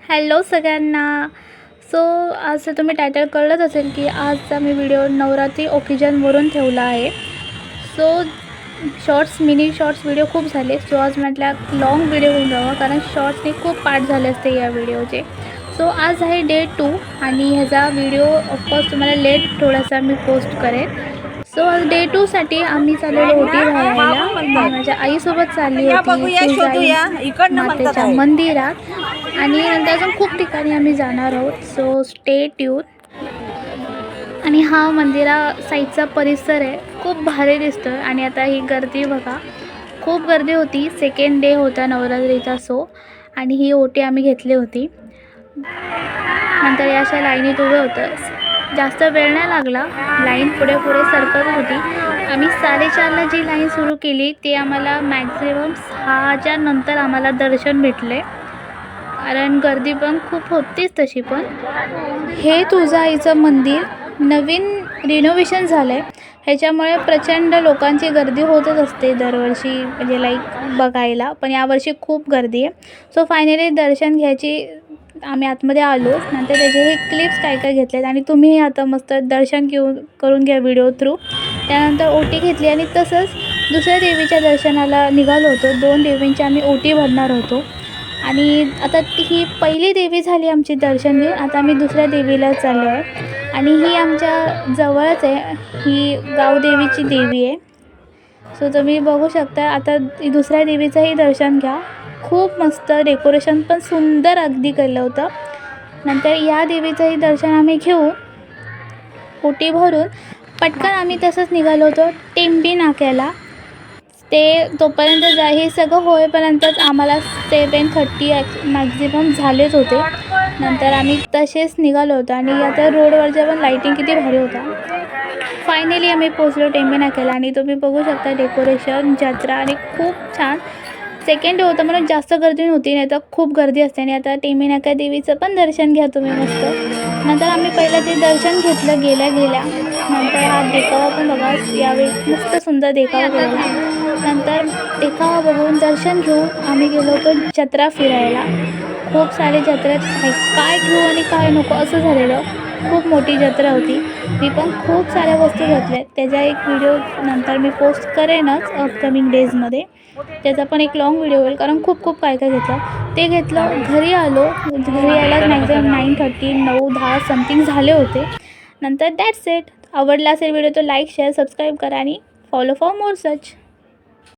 Hello सगळ्यांना. So आज तुम्ही टायटल कळलंच असेल की आजचा मी व्हिडिओ नवरात्री ओकेजनवरून ठेवला आहे. सो मिनी शॉर्ट्स व्हिडिओ खूप झाले. सो आज म्हटलं लॉंग व्हिडिओ होऊन जावा, कारण शॉर्ट्सने खूप पार्ट झाले असते या व्हिडिओचे. सो आज आहे डे 2 आणि ह्याचा व्हिडिओ ऑफकोर्स तुम्हाला लेट थोडासा मी पोस्ट करेन. सो आज डे 2 साठी आम्ही चाललेलो ओटी भरायला. माझ्या आईसोबत चालली होती तुळजाई मातेच्या मंदिरात आणि नंतर अजून खूप ठिकाणी आम्ही जाणार आहोत. So stay tune. आणि हा मंदिरा साईडचा परिसर आहे, खूप भारी दिसतो आहे. आणि आता ही गर्दी बघा, खूप गर्दी होती. सेकंड डे होता नवरात्रीचा. सो आणि ही ओटी आम्ही घेतली होती. नंतर या अशा लाईनीत उभं होतं. जास्त वेळ नाही लागला, लाईन पुढे सरकत होती. आम्ही 4:30ला जी लाईन सुरू केली ती आम्हाला मॅक्झिमम 6च्या नंतर आम्हाला दर्शन भेटले, कारण गर्दी पण खूप होतीच तशी. पण हे तुळजाईचं मंदिर नवीन रिनोव्हेशन झालं आहे, ह्याच्यामुळे प्रचंड लोकांची गर्दी होतच असते दरवर्षी, म्हणजे लाईक बघायला. पण यावर्षी खूप गर्दी आहे. सो फायनली दर्शन घ्यायची आम्ही आतमध्ये आलो. नंतर त्याचे हे क्लिप्स काय घेतलेत आणि तुम्ही आता मस्त दर्शन करून घ्या व्हिडिओ थ्रू. त्यानंतर ओटी घेतली आणि तसंच दुसऱ्या देवीच्या दर्शनाला निघालो होतो. 2 देवींची आम्ही ओटी भरणार होतो. आणि आता ही पहिली देवी झाली आमची दर्शन घेऊन. आता आम्ही दुसऱ्या देवीला चाललो आहे आणि ही आमच्या जवळच आहे. ही गावदेवीची देवी आहे. सो तुम्ही बघू शकता. आता दुसऱ्या देवीचंही दर्शन घ्या. खूप मस्त डेकोरेशन पण सुंदर अगदी केलं होतं. नंतर या देवीचंही दर्शन आम्ही घेऊ. ओटी भरून पटकन आम्ही तसंच निघालो होतो टेंबी नाक्याला. ते तोपर्यंत हे सगळं होईपर्यंतच आम्हाला 7:30 मॅक्झिमम झालेच होते. नंतर आम्ही तसेच निघालो होतो आणि आता रोडवरच्या पण लाईटिंग किती भारी होता. फायनली आम्ही पोचलो टेंबी नाक्याला आणि तुम्ही बघू शकता डेकोरेशन, जत्रा आणि खूप छान. सेकंड डे होता म्हणून जास्त गर्दी नव्हती, नाही तर खूप गर्दी असते. आणि आता टेंबी नाका देवीचं पण दर्शन घ्या तुम्ही मस्त. नंतर आम्ही पहिलं ते दर्शन घेतलं गेल्या नंतर हा देखावा पण बघा, यावेळी मस्त सुंदर देखावा केलेला. नंतर देखावा बघून दर्शन घेऊन आम्ही गेलो होतो जत्रा फिरायला. खूप सारे जत्रेत काय घेऊ आणि काय नको असं झालेलं. खूप मोठी जत्रा होती. मी पण खूप साऱ्या वस्तू घेतल्या. त्याचा एक व्हिडिओ नंतर मी पोस्ट करेनच अपकमिंग डेजमध्ये. त्याचा पण एक लॉंग व्हिडिओ होईल, कारण खूप काय घेतलं. ते घेतलं, घरी आलो. घरी यायला मॅक्झिमम 9:10 समथिंग झाले होते. नंतर दॅट्स इट. आवडला असेल व्हिडिओ तर लाईक, शेअर, सबस्क्राईब करा आणि फॉलो फॉर मोर सच.